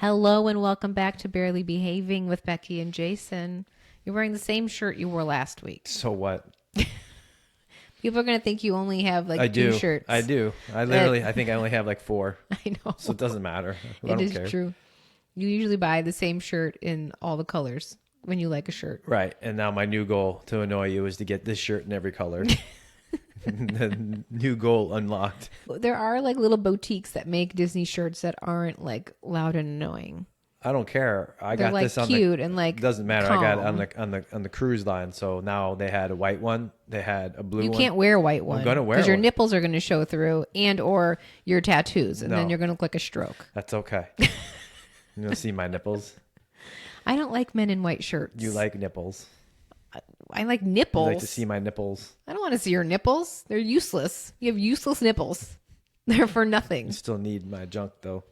Hello and welcome back to Barely Behaving with Becky and Jason. You're wearing the same shirt you wore last week. So what? People are going to think you only have like two shirts. I do. I think I only have like 4. I know. So it doesn't matter. I don't care. True. You usually buy the same shirt in all the colors when you like a shirt. Right. And now my new goal to annoy you is to get this shirt in every color. The new goal unlocked. There are like little boutiques that make Disney shirts that aren't like loud and annoying. I don't care. They're got like this on cute and like doesn't matter. calm. I got it on the cruise line. So now they had a white one. They had a blue one. You can't wear a white one. I'm gonna wear because your one. nipples are going to show through and or your tattoos, and then you're going to look like a stroke. That's okay. You don't see my nipples. I don't like men in white shirts. You like nipples. I like nipples. You like to see my nipples. I don't want to see your nipples. They're useless. You have useless nipples. They're for nothing. You still need my junk though.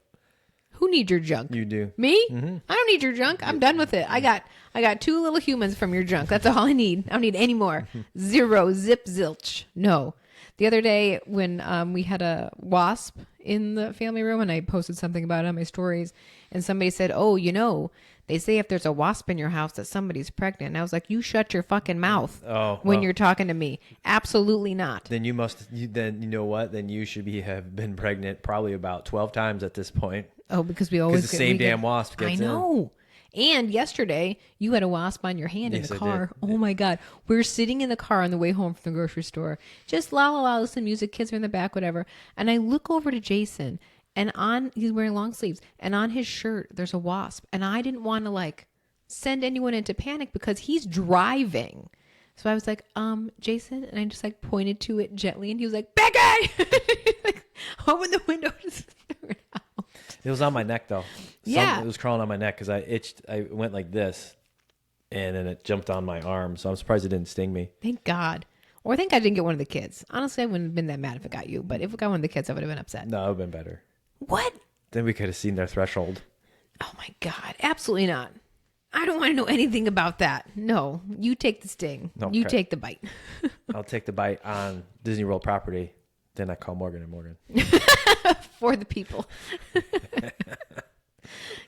Who needs your junk? You do. Me? Mm-hmm. I don't need your junk. I'm done with it. I got 2 little humans from your junk. That's all I need. I don't need any more. 0. Zip zilch. No. The other day when we had a wasp in the family room and I posted something about it on my stories and somebody said, oh, you know, they say if there's a wasp in your house that somebody's pregnant. And I was like, you shut your fucking mouth when you're talking to me. Absolutely not. Then you know what? Then you should have been pregnant probably about 12 times at this point. Oh, because we always the same damn wasp gets in. I know. And yesterday, you had a wasp on your hand in the car. Oh, my God. We're sitting in the car on the way home from the grocery store. Just la, la, la, listen to music. Kids are in the back, whatever. And I look over to Jason, and he's wearing long sleeves. And on his shirt, there's a wasp. And I didn't want to, like, send anyone into panic because he's driving. So I was like, Jason? And I just, like, pointed to it gently. And he was like, Becky! Like, open the window to stare it out. It was on my neck, though. Yeah. It was crawling on my neck because I itched. I went like this, and then it jumped on my arm. So I'm surprised it didn't sting me. Thank God. Or I think I didn't get one of the kids. Honestly, I wouldn't have been that mad if it got you. But if it got one of the kids, I would have been upset. No, it would have been better. What? Then we could have seen their threshold. Oh, my God. Absolutely not. I don't want to know anything about that. No. You take the sting. Okay. You take the bite. I'll take the bite on Disney World property. Then I call Morgan and Morgan. For the people.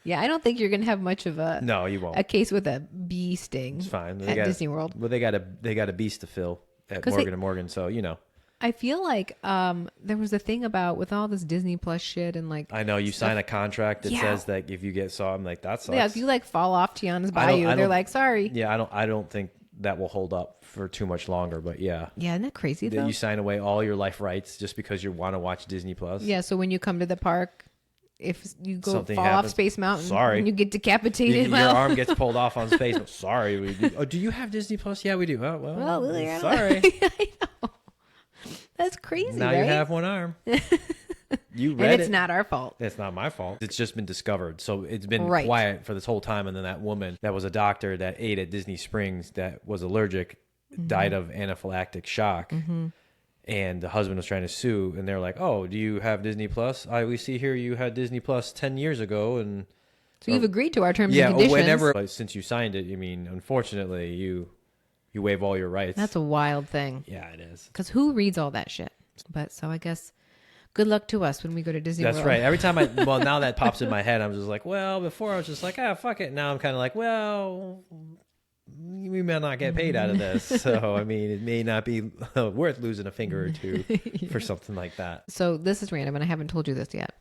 Yeah, I don't think you're gonna have much of a you won't. A case with a bee sting. It's fine. At Disney World. Well, they got a beast to fill at Morgan and Morgan, so you know. I feel like there was a thing about with all this Disney Plus shit and like I know you sign a contract that says that if you get I'm like that sucks. Yeah, if you like fall off Tiana's Bayou, they're like sorry. Yeah, I don't think that will hold up for too much longer, but yeah. Yeah, isn't that crazy though? You sign away all your life rights just because you want to watch Disney Plus. Yeah, so when you come to the park, if you go fall off Space Mountain and you get decapitated, your arm gets pulled off on Space Mountain. Sorry, we do. Oh, do you have Disney Plus? Yeah, we do. Oh, well sorry. I know. That's crazy, now right? You have one arm. You read and it's not our fault. It's not my fault. It's just been discovered. So it's been quiet for this whole time. And then that woman that was a doctor that ate at Disney Springs that was allergic died of anaphylactic shock. Mm-hmm. And the husband was trying to sue. And they're like, oh, do you have Disney Plus? We see here you had Disney Plus 10 years ago. And so you've agreed to our terms and conditions. Whenever, since you signed it, I mean, unfortunately, you waive all your rights. That's a wild thing. Yeah, it is. Because who reads all that shit? But so I guess good luck to us when we go to Disney World. That's right. Every time now that pops in my head, I'm just like, well, before I was just like, fuck it. Now I'm kind of like, well, we may not get paid out of this. So, I mean, it may not be worth losing a finger or two for something like that. So this is random and I haven't told you this yet,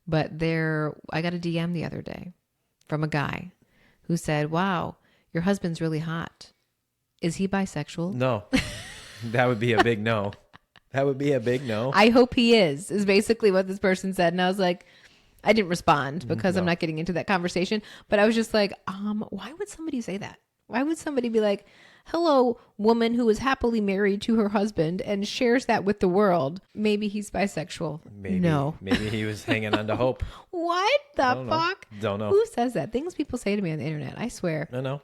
but I got a DM the other day from a guy who said, wow, your husband's really hot. Is he bisexual? No, that would be a big no. That would be a big no. I hope he is basically what this person said. And I was like, I didn't respond because I'm not getting into that conversation. But I was just like, why would somebody say that? Why would somebody be like, hello, woman who is happily married to her husband and shares that with the world. Maybe he's bisexual. Maybe he was hanging on to hope. What the fuck? Don't know. Who says that? Things people say to me on the internet. I swear. I know.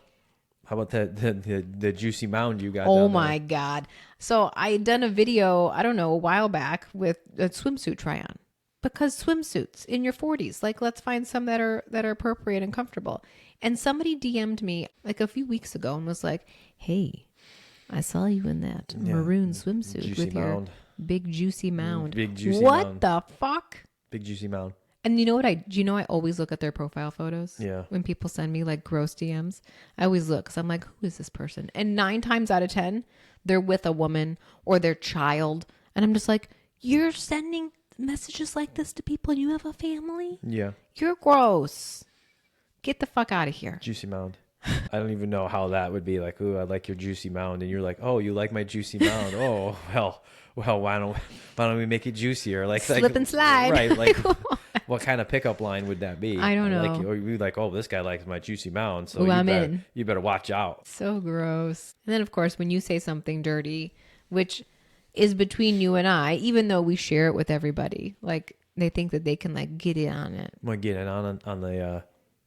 How about the juicy mound you got? Oh my God. So I had done a video, I don't know, a while back with a swimsuit try on. Because swimsuits in your 40s, like let's find some that are appropriate and comfortable. And somebody DM'd me like a few weeks ago and was like, hey, I saw you in that maroon swimsuit with your big juicy mound. Big juicy mound. What the fuck? Big juicy mound. And you know what I always look at their profile photos. Yeah. When people send me like gross DMs, I always look because I'm like, who is this person? And 9 times out of 10, they're with a woman or their child. And I'm just like, you're sending messages like this to people and you have a family? Yeah. You're gross. Get the fuck out of here. Juicy mound. I don't even know how that would be like, ooh, I like your juicy mound. And you're like, oh, you like my juicy mound. Oh, well, why don't we make it juicier? Like slip and slide. Right. Like what kind of pickup line would that be? I don't know. Like, or you like, oh, this guy likes my juicy mound. So you better watch out. So gross. And then of course, when you say something dirty, which is between you and I, even though we share it with everybody, like they think that they can like get in on it. Want to get in on the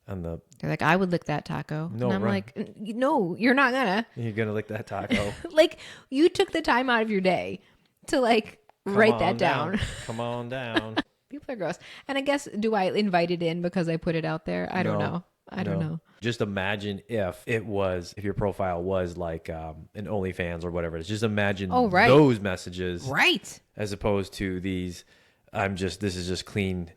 they're like, I would lick that taco. No, and I'm like, no, you're not gonna. You're gonna lick that taco. Like you took the time out of your day to like write that down. Come on down. People are gross. And I guess, do I invite it in because I put it out there? I don't know. I don't know. Just imagine if your profile was like an OnlyFans or whatever it is. Just imagine those messages. Right. As opposed to these, this is just clean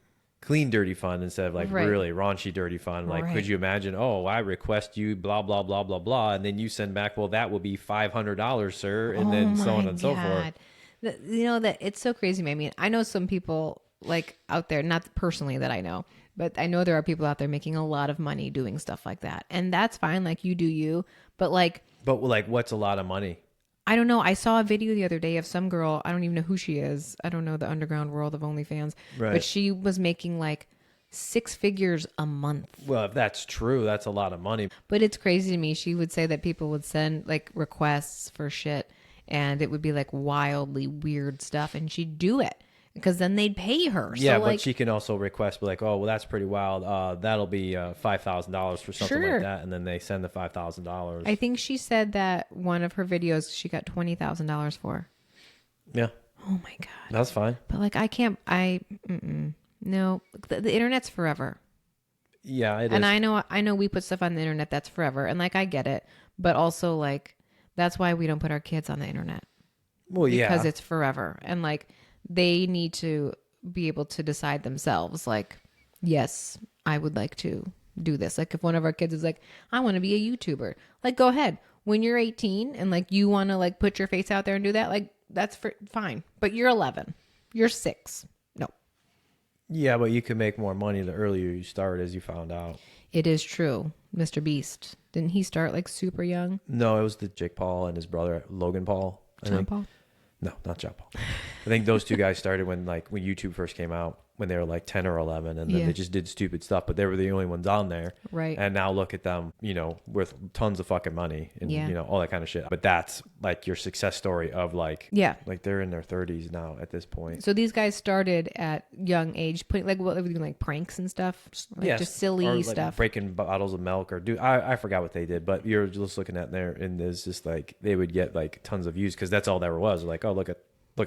dirty fun instead of like really raunchy dirty fun. Like, could you imagine, oh, I request you blah, blah, blah, blah, blah. And then you send back, well, that will be $500, sir. And then so on and so forth. You know, that it's so crazy. I mean, I know some people like out there, not personally that I know, but I know there are people out there making a lot of money doing stuff like that. And that's fine. Like you do you, but what's a lot of money? I don't know. I saw a video the other day of some girl. I don't even know who she is. I don't know the underground world of OnlyFans. Right. But she was making like 6 figures a month. Well, if that's true, that's a lot of money. But it's crazy to me. She would say that people would send like requests for shit and it would be like wildly weird stuff. And she'd do it because then they'd pay her. Yeah, so, but she can also request, be like, oh, well, that's pretty wild. That'll be $5,000 for something like that. And then they send the $5,000. I think she said that one of her videos she got $20,000 for. Yeah. Oh my God. That's fine. But like, no, the internet's forever. Yeah, it is. And I know we put stuff on the internet that's forever. And like, I get it. But also like, that's why we don't put our kids on the internet. Well, because it's forever. And like, they need to be able to decide themselves, like, yes, I would like to do this. Like if one of our kids is like, I want to be a YouTuber, like, go ahead. When you're 18 and like you want to like put your face out there and do that, like that's fine. But you're 11, you're 6. No. Yeah, but you can make more money the earlier you start, as you found out. It is true. Mr. Beast, didn't he start like super young? No, it was the Jake Paul and his brother Logan Paul. John Paul? No, not John Paul. I think those two guys started when YouTube first came out, when they were like 10 or 11, and then they just did stupid stuff, but they were the only ones on there. Right. And now look at them, worth tons of fucking money and, all that kind of shit. But that's like your success story of like they're in their 30s now at this point. So these guys started at young age, putting like what they were doing, like pranks and stuff, like just silly stuff, breaking bottles of milk or I forgot what they did, but you're just looking at there and there's just like, they would get like tons of views because that's all there was. Like, oh, look at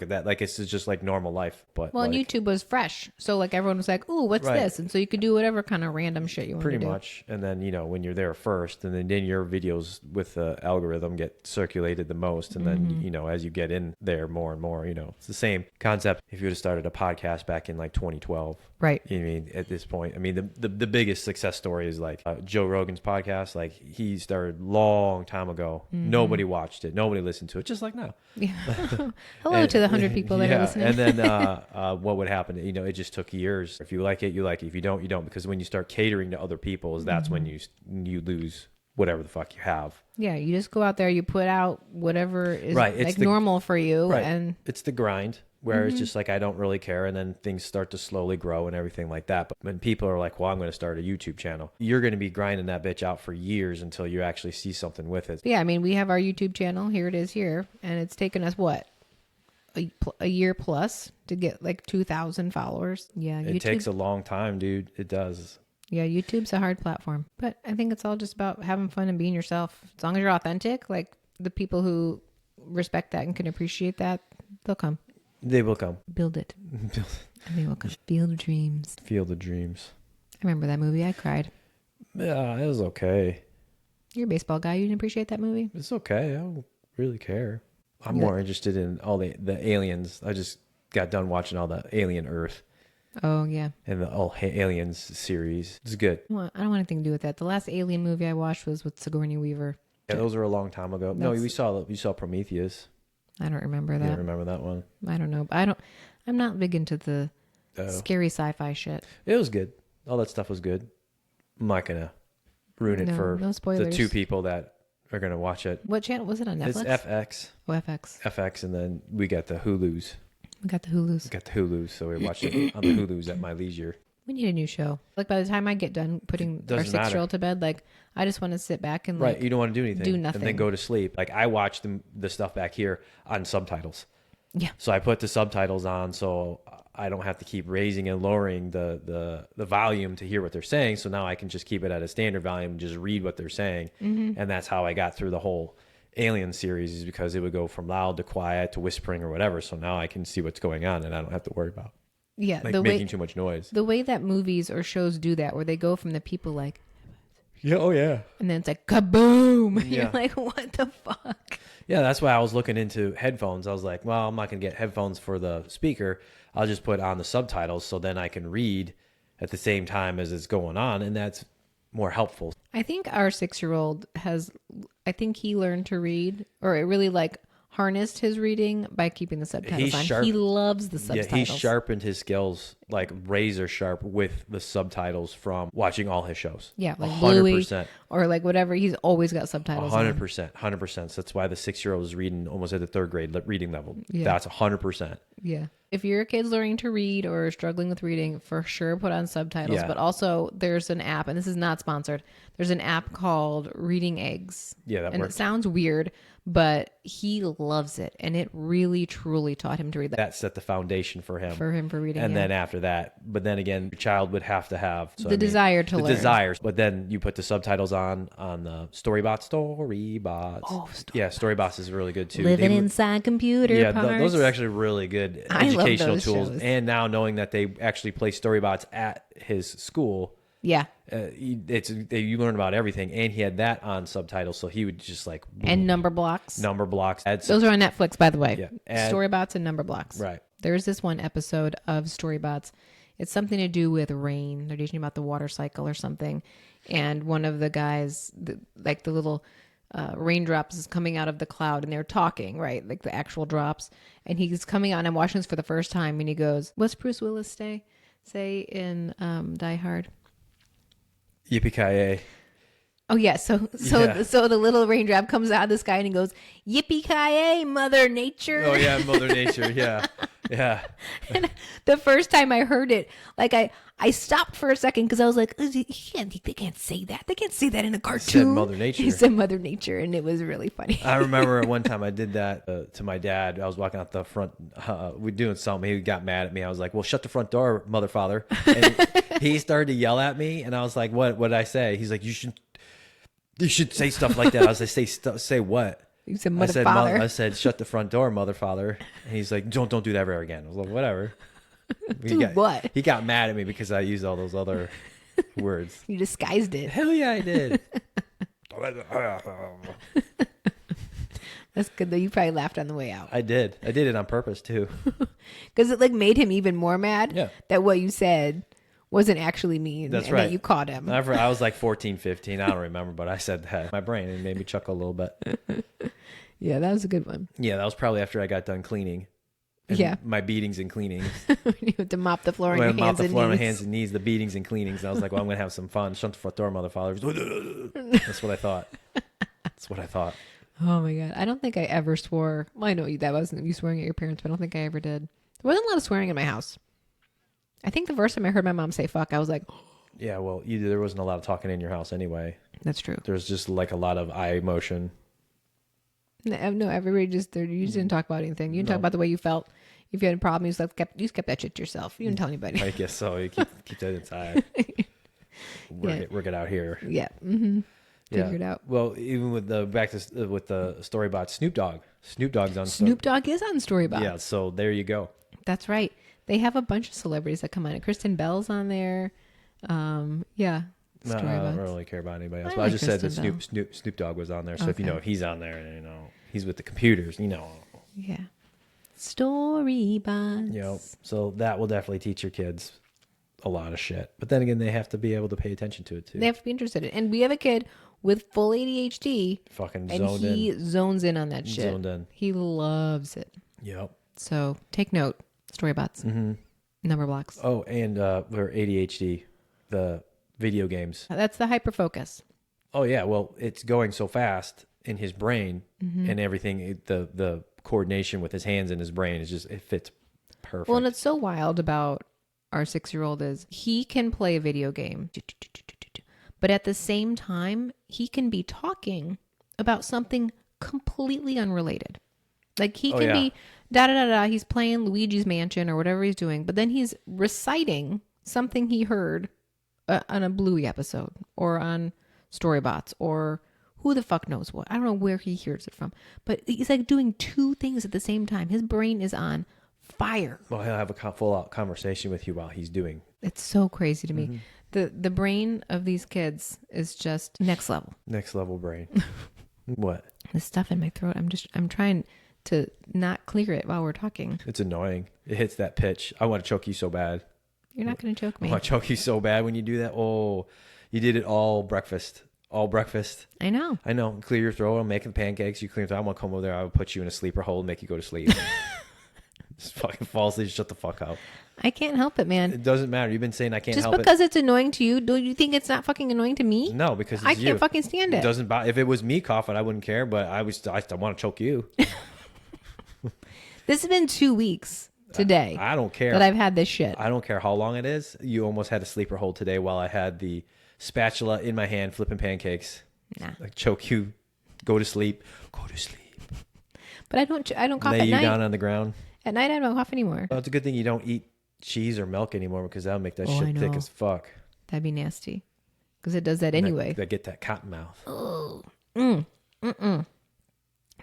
that. Like, it's just like normal life. But well, YouTube was fresh. So like everyone was like, ooh, what's this? And so you could do whatever kind of random shit you want to do. Pretty much. And then, when you're there first and then your videos with the algorithm get circulated the most. And then, as you get in there more and more, it's the same concept. If you would have started a podcast back in like 2012. Right. I mean, at this point, I mean, the biggest success story is like Joe Rogan's podcast. Like he started long time ago. Nobody watched it. Nobody listened to it. Just like now. Yeah. Hello to the 100 people that are listening. And then what would happen? It just took years. If you like it, you like it. If you don't, you don't. Because when you start catering to other people, that's when you lose whatever the fuck you have. Yeah, you just go out there, you put out whatever is like normal for you. Right. And it's the grind. Where it's just like, I don't really care. And then things start to slowly grow and everything like that. But when people are like, well, I'm going to start a YouTube channel, you're going to be grinding that bitch out for years until you actually see something with it. Yeah, I mean, we have our YouTube channel. Here it is here. And it's taken us, what, a year plus to get like 2,000 followers. Yeah, it takes a long time, dude. It does. Yeah, YouTube's a hard platform. But I think it's all just about having fun and being yourself. As long as you're authentic, like the people who respect that and can appreciate that, they'll come. They will come. Build it. And they will come. Field of Dreams. Field of Dreams. I remember that movie. I cried. Yeah, it was okay. You're a baseball guy. You didn't appreciate that movie? It's okay. I don't really care. I'm more interested in all the aliens. I just got done watching all the Alien Earth. Oh, yeah. And the Aliens series. It's good. Well, I don't want anything to do with that. The last Alien movie I watched was with Sigourney Weaver. Yeah, those were a long time ago. No, we saw Prometheus. I don't remember that. You don't remember that one? I don't know. I'm not big into the scary sci-fi shit. It was good. All that stuff was good. I'm not gonna ruin it for the two people that are gonna watch it. What channel was it on? Netflix? It's FX. Oh, FX. FX, and then we got the Hulus. We got the Hulus. So we watched it on the Hulus at my leisure. We need a new show. Like by the time I get done putting our 6-year-old to bed, like I just want to sit back and right. You don't want to do anything. Do nothing. And then go to sleep. Like I watch the stuff back here on subtitles. Yeah. So I put the subtitles on so I don't have to keep raising and lowering the volume to hear what they're saying. So now I can just keep it at a standard volume and just read what they're saying. Mm-hmm. And that's how I got through the whole Alien series, is because it would go from loud to quiet to whispering or whatever. So now I can see what's going on and I don't have to worry about making too much noise. The way that movies or shows do that, where they go from the people like, yeah, oh yeah, and then it's like kaboom. Yeah. You're like, what the fuck? Yeah, that's why I was looking into headphones. I was like, well, I'm not gonna get headphones for the speaker. I'll just put on the subtitles so then I can read at the same time as it's going on, and that's more helpful. I think our 6-year-old he learned to read, or it really harnessed his reading by keeping the subtitles on. He loves the subtitles. Yeah, he sharpened his skills like razor sharp with the subtitles from watching all his shows. Yeah, like 100%. Or like whatever. He's always got subtitles 100%. 100%. So that's why the 6-year-old is reading almost at the 3rd grade reading level. Yeah. That's 100%. Yeah. If your kid's learning to read or struggling with reading, for sure put on subtitles. Yeah. But also there's an app, and this is not sponsored. There's an app called Reading Eggs. Yeah, that works. It sounds weird, but he loves it, and it really truly taught him to read. That set the foundation for him. For reading. And then after that, but then again, your child would have to have desire to learn. The desires, but then you put the subtitles on the Storybots. Oh, yeah, Storybots is really good too. Living inside computer parts. Those are actually really good educational tools. Shows. And now knowing that they actually play Storybots at his school. Yeah. You learn about everything, and he had that on subtitles, so he would just and number blocks. Those are on Netflix, by the way. Yeah. Storybots and number blocks. Right. There's this one episode of Storybots. It's something to do with rain. They're teaching about the water cycle or something, and one of the guys, the little raindrops is coming out of the cloud, and they're talking, right, like the actual drops, and he's coming out, and I'm watching this for the first time, and he goes, "What's Bruce Willis say in Die Hard?" Yippee-ki-yay. Oh yeah, so the little raindrop comes out of the sky and he goes, "Yippee-ki-yay, Mother Nature." Oh yeah, Mother Nature. Yeah, yeah. And the first time I heard it, I stopped for a second because I was like, they can't say that. They can't say that in a cartoon. He said Mother Nature. He said Mother Nature, and it was really funny. I remember one time I did that to my dad. I was walking out the front. We're doing something. He got mad at me. I was like, "Well, shut the front door, mother father." And he started to yell at me, and I was like, "What did I say?" He's like, You should say stuff like that. I was like, say what? You said mother father. I said, "Shut the front door, mother father." And he's like, don't do that ever again. I was like, whatever. What? He got mad at me because I used all those other words. You disguised it. Hell yeah, I did. That's good though. You probably laughed on the way out. I did it on purpose too. Because it made him even more mad that what you said wasn't actually mean. That's right. That you caught him. I was like 14, 15. I don't remember, but I said that. My brain, it made me chuckle a little bit. Yeah, that was a good one. Yeah, that was probably after I got done cleaning. My beatings and cleanings. You had to mop the floor on your hands and knees. My hands and knees, the beatings and cleanings. And I was like, well, I'm going to have some fun. Shut the front door, mother father. That's what I thought. Oh my God. I don't think I ever swore. Well, I know that wasn't you swearing at your parents, but I don't think I ever did. There wasn't a lot of swearing in my house. I think the first time I heard my mom say fuck, I was like, yeah, well, there wasn't a lot of talking in your house anyway. That's true. There's just a lot of eye motion. No, everybody you just didn't talk about anything. You didn't talk about the way you felt. If you had a problem, you just kept that shit to yourself. You didn't tell anybody. I guess so. You keep that inside. Work it out here. Yeah. Mm-hmm. Figure it out. Well, even with the Storybot, Snoop Dogg's on. Snoop Dogg is on Storybot. Yeah, so there you go. That's right. They have a bunch of celebrities that come on. Kristen Bell's on there. Yeah. No, I don't really care about anybody else. But I just said that Snoop Dogg was on there. So if he's on there, he's with the computers, Yeah. Storybots. So that will definitely teach your kids a lot of shit. But then again, they have to be able to pay attention to it too. They have to be interested in it. And we have a kid with full ADHD. Fucking and zoned in. he zones in on that shit. Zoned in. He loves it. Yep. So take note. Storybots. Mm-hmm. Number blocks. Oh, and for ADHD, the video games. That's the hyperfocus. Oh yeah, well, it's going so fast in his brain and everything. The coordination with his hands and his brain is just, it fits perfect. Well, and it's so wild about our 6-year-old is he can play a video game, but at the same time, he can be talking about something completely unrelated. Like he can be da-da-da-da, he's playing Luigi's Mansion or whatever he's doing, but then he's reciting something he heard on a Bluey episode or on Storybots or who the fuck knows what. I don't know where he hears it from, but he's like doing 2 things at the same time. His brain is on fire. Well, he'll have a full out conversation with you while he's doing. It's so crazy to me. The brain of these kids is just next level. Next level brain. What? The stuff in my throat. I'm trying to not clear it while we're talking. It's annoying. It hits that pitch. I want to choke you so bad. You're not going to choke me. I want to choke you so bad when you do that. Oh, you did it all breakfast. All breakfast. I know. Clear your throat. I'm making pancakes. You clear your throat. I'm going to come over there. I would put you in a sleeper hole and make you go to sleep. Just fucking fall asleep. Shut the fuck up. I can't help it, man. It doesn't matter. You've been saying I can't help it. Just because it's annoying to you, do you think it's not fucking annoying to me? No, because I can't fucking stand it. It doesn't bother. If it was me coughing, I wouldn't care, but I want to choke you. This has been 2 weeks today. I don't care. That I've had this shit. I don't care how long it is. You almost had a sleeper hold today while I had the spatula in my hand flipping pancakes. Nah. Like choke you. Go to sleep. Go to sleep. But I don't cough Lay at you night. down on the ground. At night I don't cough anymore. Well, it's a good thing you don't eat cheese or milk anymore because that'll make that shit thick as fuck. That'd be nasty. Because it does that anyway. That get that cotton mouth. Oh.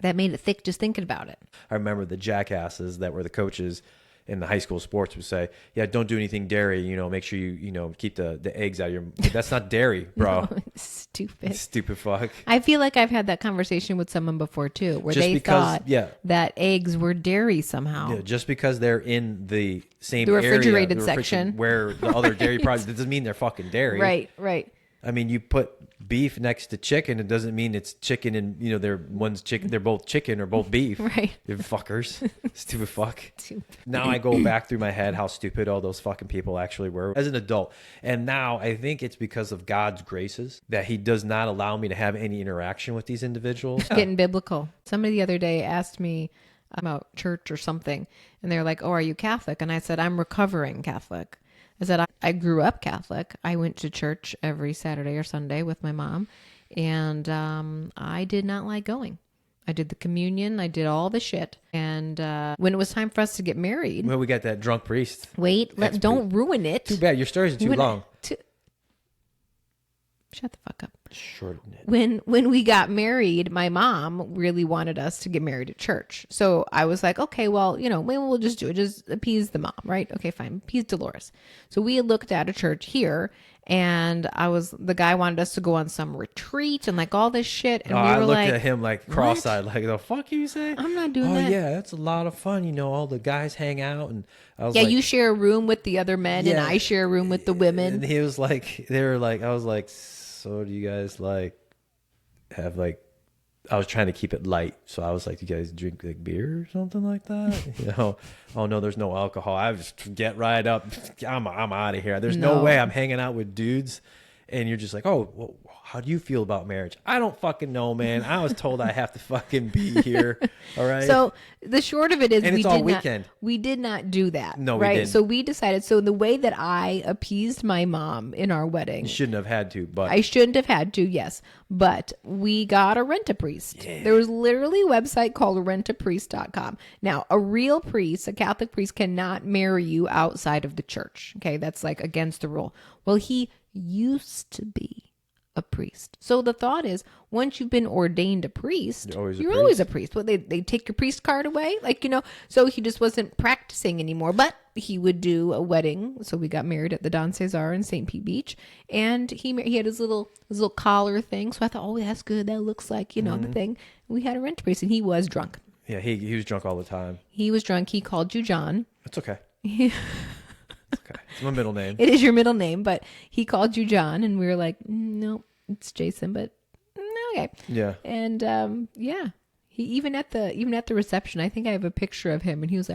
That made it thick just thinking about it. I remember the jackasses that were the coaches in the high school sports would say, yeah, don't do anything dairy. Make sure you keep the eggs out of your... That's not dairy, bro. No, stupid. Stupid fuck. I feel like I've had that conversation with someone before too, where they thought that eggs were dairy somehow. Yeah, just because they're in the same the refrigerated area, section where the other dairy products, that doesn't mean they're fucking dairy. Right. I mean, you put beef next to chicken, it doesn't mean it's chicken and one's chicken, they're both chicken or both beef. Right. They're fuckers. Stupid fuck. Now I go back through my head how stupid all those fucking people actually were as an adult. And now I think it's because of God's graces that he does not allow me to have any interaction with these individuals. Getting biblical. Somebody the other day asked me about church or something, and they're like, "Oh, are you Catholic?" And I said, "I'm recovering Catholic." I said, I grew up Catholic. I went to church every Saturday or Sunday with my mom, and I did not like going. I did the communion. I did all the shit. And when it was time for us to get married... Well, we got that drunk priest. Wait, don't ruin it. Too bad. Your stories are too long. Shut the fuck up. Shorten it. When we got married, my mom really wanted us to get married at church. So I was like, okay, well, maybe we'll just do it. Just appease the mom, right? Okay, fine. Appease Dolores. So we had looked at a church here, and the guy wanted us to go on some retreat and like all this shit. And I looked at him like cross-eyed, like, the fuck you say? I'm not doing that. Oh yeah, that's a lot of fun. All the guys hang out, and I was you share a room with the other men, and I share a room with the women. And he was like, I was like, so do you guys have I was trying to keep it light. So I was like, you guys drink like beer or something like that? Oh no, there's no alcohol. I just get right up. I'm out of here. There's no way I'm hanging out with dudes. And you're just like, oh, well, how do you feel about marriage? I don't fucking know, man. I was told I have to fucking be here. All right. So the short of it is, we did not do that. No, right? we didn't. So we decided. So the way that I appeased my mom in our wedding, you shouldn't have had to, but I shouldn't have had to. Yes, but we got a rent-a-priest. Yeah. There was literally a website called rentapriest.com. Now, a real priest, a Catholic priest, cannot marry you outside of the church. Okay, that's like against the rule. Well, he used to be a priest. So the thought is, once you've been ordained a priest, you're always a priest. Well, they take your priest card away, so he just wasn't practicing anymore, but he would do a wedding. So we got married at the Don Cesar in St. Pete Beach, and he had his little collar thing. So I thought, oh, that's good. That looks like, the thing. We had a rent priest, and he was drunk. Yeah, he was drunk all the time. He was drunk. He called you John. It's okay. Okay. It's my middle name. It is your middle name, but he called you John, and we were like, no, it's Jason, but okay. Yeah. And yeah, he even at the reception, I think I have a picture of him, and he was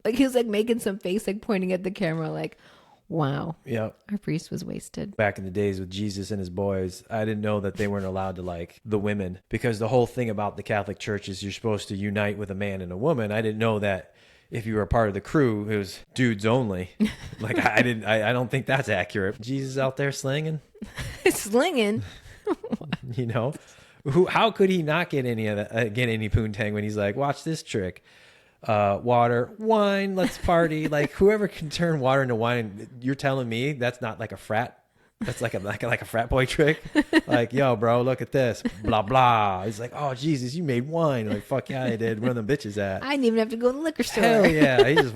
like making some face, like pointing at the camera, like, wow. Yeah. Our priest was wasted. Back in the days with Jesus and his boys, I didn't know that they weren't allowed to like the women, because the whole thing about the Catholic Church is you're supposed to unite with a man and a woman. I didn't know that if you were a part of the crew, it was dudes only. Like I don't think that's accurate. Jesus out there slinging. Slinging. You know, how could he not get any of that, get any poontang when he's like, watch this trick. Water, wine, let's party. Like whoever can turn water into wine, you're telling me that's not like a frat. That's like a frat boy trick. Like, yo, bro, look at this. Blah blah. He's like, oh Jesus, you made wine. Like, fuck yeah, I did. Where are them bitches at? I didn't even have to go to the liquor store. Hell yeah. He just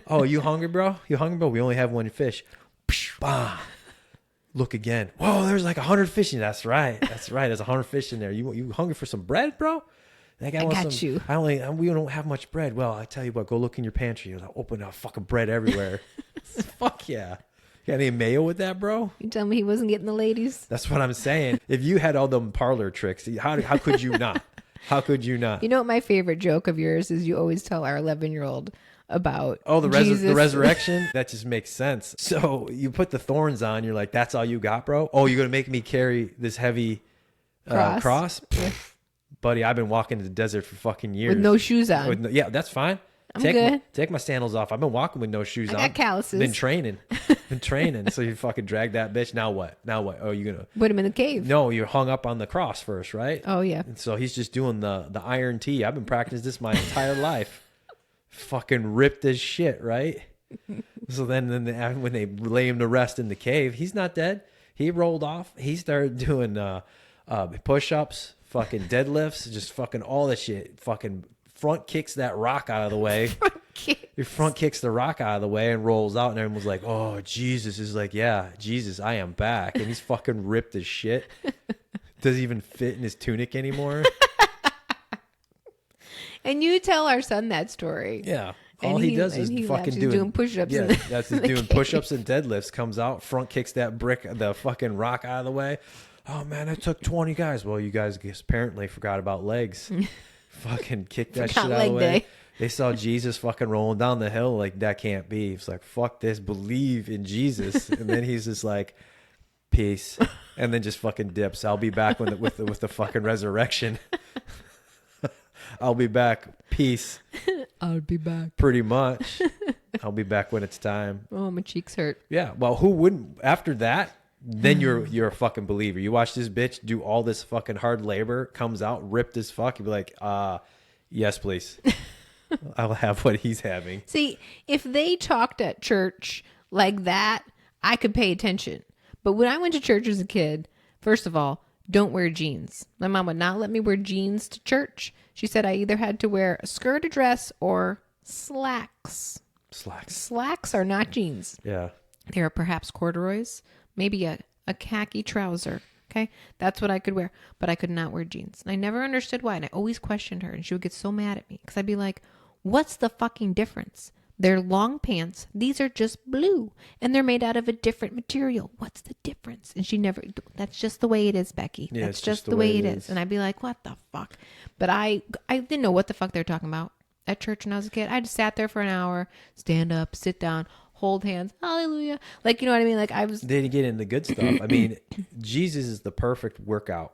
oh, you hungry, bro? You hungry, bro? We only have one fish. Bah. Look again. Whoa, there's like 100 fish in. That's right. There's 100 fish in there. You hungry for some bread, bro? I got you. We don't have much bread. Well, I tell you what, go look in your pantry. You'll open up fucking bread everywhere. Fuck yeah. You got any mayo with that, bro? You tell me he wasn't getting the ladies? That's what I'm saying. If you had all them parlor tricks, how could you not? How could you not? You know what my favorite joke of yours is? You always tell our 11-year-old about the resurrection. That just makes sense. So you put the thorns on. You're like, that's all you got, bro? Oh, you're going to make me carry this heavy cross? Yeah. Buddy, I've been walking in the desert for fucking years. With no shoes on. Yeah, that's fine. I'm good. Take my sandals off. I've been walking with no shoes on. I got calluses. Been training. So you fucking drag that bitch. Now what? Oh, you gonna put him in the cave? No, you're hung up on the cross first, right? Oh yeah. And so he's just doing the iron T. I've been practicing this my entire life. Fucking ripped as shit, right? So then when they lay him to rest in the cave, he's not dead. He rolled off. He started doing push-ups, fucking deadlifts, just fucking all that shit. Fucking front kicks that rock out of the way. Your front kicks the rock out of the way and rolls out, and everyone was like, oh, Jesus. Is like, yeah, Jesus, I am back. And he's fucking ripped as shit. Doesn't even fit in his tunic anymore. And you tell our son that story. Yeah. All he does is fucking doing push-ups. Yeah, that's just doing push-ups and deadlifts. Comes out, front kicks that the fucking rock out of the way. Oh, man, I took 20 guys. Well, you guys apparently forgot about legs. Fucking kick that shit out of the way. Day. They saw Jesus fucking rolling down the hill. Like, that can't be. It's like, fuck this. Believe in Jesus. And then he's just like, peace. And then just fucking dips. I'll be back with the fucking resurrection. I'll be back. Peace. I'll be back. Pretty much. I'll be back when it's time. Oh, my cheeks hurt. Yeah. Well, who wouldn't? After that, then you're a fucking believer. You watch this bitch do all this fucking hard labor, comes out ripped as fuck. You'd be like, yes, please. I'll have what he's having. See, if they talked at church like that, I could pay attention. But when I went to church as a kid, first of all, don't wear jeans. My mom would not let me wear jeans to church. She said I either had to wear a skirt, a dress, or slacks. Slacks are not jeans. Yeah. They are perhaps corduroys, maybe a khaki trouser. Okay. That's what I could wear, but I could not wear jeans. And I never understood why. And I always questioned her, and she would get so mad at me because I'd be like, what's the fucking difference? They're long pants. These are just blue, and they're made out of a different material. What's the difference? And she never, that's just the way it is, Becky. Yeah, that's just the way it is. And I'd be like, what the fuck? But I didn't know what the fuck they were talking about at church when I was a kid. I just sat there for an hour, stand up, sit down, hold hands, hallelujah. Like, you know what I mean? Like I was. They didn't get into good stuff. I mean, Jesus is the perfect workout.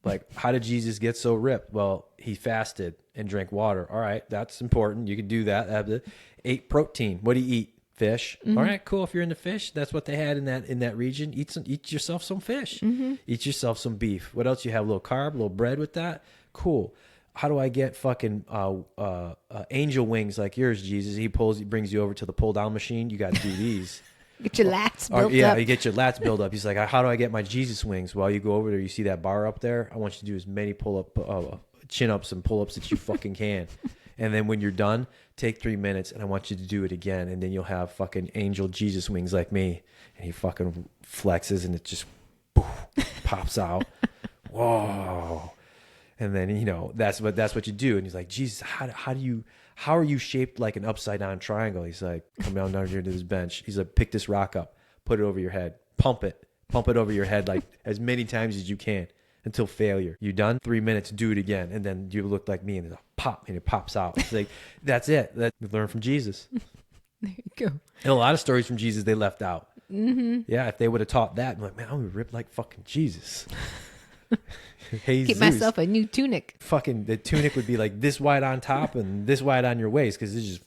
Like, how did Jesus get so ripped? Well, he fasted and drank water. All right, that's important. You can do that. Ate protein. What do you eat? Fish. Mm-hmm. All right, cool. If you're into fish, that's what they had in that region. Eat yourself some fish. Mm-hmm. Eat yourself some beef. What else you have? A little carb, a little bread with that. Cool. How do I get fucking angel wings like yours, Jesus? He brings you over to the pull down machine. You got to do these. Get your lats built up. Yeah, you get your lats built up. He's like, how do I get my Jesus wings? Well, you go over there, you see that bar up there? I want you to do as many chin-ups and pull-ups that you fucking can. And then when you're done, take 3 minutes, and I want you to do it again. And then you'll have fucking angel Jesus wings like me. And he fucking flexes, and it just pops out. Whoa. And then, you know, that's what you do. And he's like, Jesus, how are you shaped like an upside down triangle? He's like, come down here to this bench. He's like, pick this rock up, put it over your head, pump it over your head like as many times as you can until failure. You done? 3 minutes, do it again. And then you look like me, and it's a pop, and it pops out. It's like, that's it. That you learn from Jesus. There you go. And a lot of stories from Jesus they left out. Mm-hmm. Yeah, if they would have taught that, I'm like, man, I'm gonna rip like fucking Jesus. Hey, get Zeus. myself a new tunic. Fucking the tunic would be like this wide on top and this wide on your waist, because it's just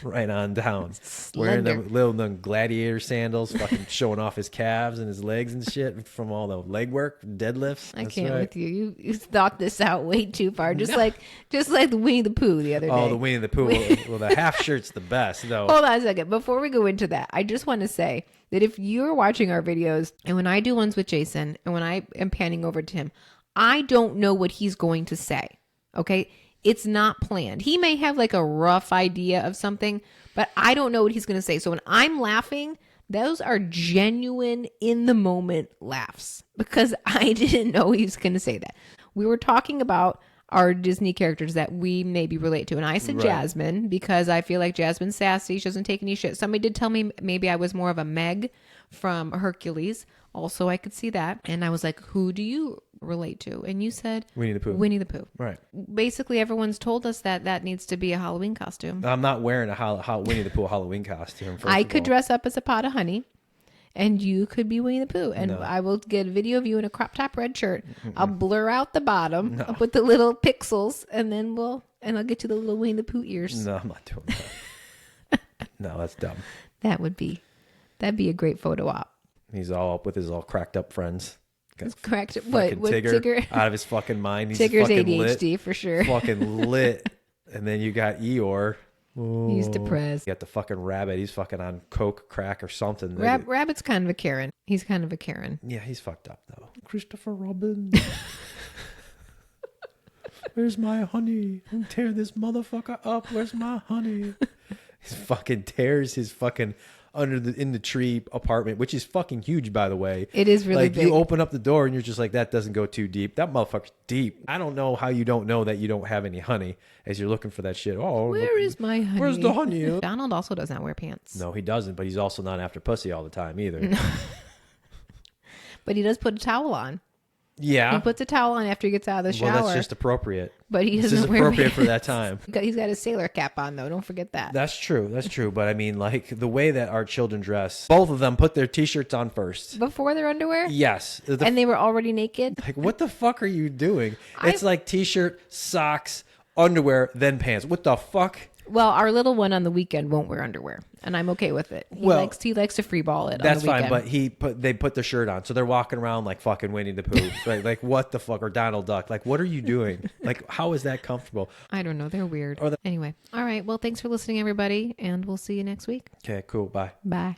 right on down. Wearing them gladiator sandals, fucking showing off his calves and his legs and shit from all the leg work, deadlifts. I can't with you. You thought this out way too far. Just like the Winnie the Pooh the other day. Oh, the Winnie the Pooh. Well, the half shirt's the best, though. Hold on a second. Before we go into that, I just want to say that if you're watching our videos, and when I do ones with Jason, and when I am panning over to him, I don't know what he's going to say. Okay? It's not planned. He may have like a rough idea of something, but I don't know what he's going to say. So when I'm laughing, those are genuine in the moment laughs, because I didn't know he was going to say that. We were talking about our Disney characters that we maybe relate to. And I said Jasmine, because I feel like Jasmine's sassy. She doesn't take any shit. Somebody did tell me maybe I was more of a Meg from Hercules. Also, I could see that. And I was like, who do you relate to? And you said Winnie the Pooh. Winnie the Pooh. Right. Basically, everyone's told us that needs to be a Halloween costume. I'm not wearing a Winnie the Pooh Halloween costume. I could dress up as a pot of honey, and you could be Winnie the Pooh. And I will get a video of you in a crop top red shirt. I'll blur out the bottom. I'll put the little pixels, and then I'll get you the little Winnie the Pooh ears. No, I'm not doing that. No, that's dumb. That'd be a great photo op. He's all up with his all cracked up friends. Correct. What Tigger? Out of his fucking mind. He's Tigger's fucking ADHD lit, for sure. Fucking lit. And then you got Eeyore. Oh. He's depressed. You got the fucking rabbit. He's fucking on coke, crack, or something. Rabbit's kind of a Karen. He's kind of a Karen. Yeah, he's fucked up though. Christopher Robin. Where's my honey? Tear this motherfucker up. Where's my honey? He fucking tears his fucking in the tree apartment, which is fucking huge, by the way. It is really big. You open up the door and you're just like, that doesn't go too deep. That motherfucker's deep. I don't know how you don't know that you don't have any honey as you're looking for that shit. Oh, where is my honey? Where's the honey? Donald also does not wear pants. No, he doesn't, but he's also not after pussy all the time either. But he does put a towel on. Yeah. He puts a towel on after he gets out of the shower. Well, that's just appropriate. But he doesn't This is wear appropriate pants. for that time. He's got a sailor cap on, though. Don't forget that. That's true. That's true. But I mean, like, the way that our children dress, both of them put their T-shirts on first. Before their underwear? Yes. And they were already naked? Like, what the fuck are you doing? It's like T-shirt, socks, underwear, then pants. What the fuck? Well, our little one on the weekend won't wear underwear, and I'm okay with it. He likes to free ball it. That's on the fine, but they put the shirt on, so they're walking around like fucking Winnie the Pooh, like what the fuck, or Donald Duck? Like, what are you doing? Like, how is that comfortable? I don't know. They're weird. Anyway, all right. Well, thanks for listening, everybody, and we'll see you next week. Okay, cool. Bye. Bye.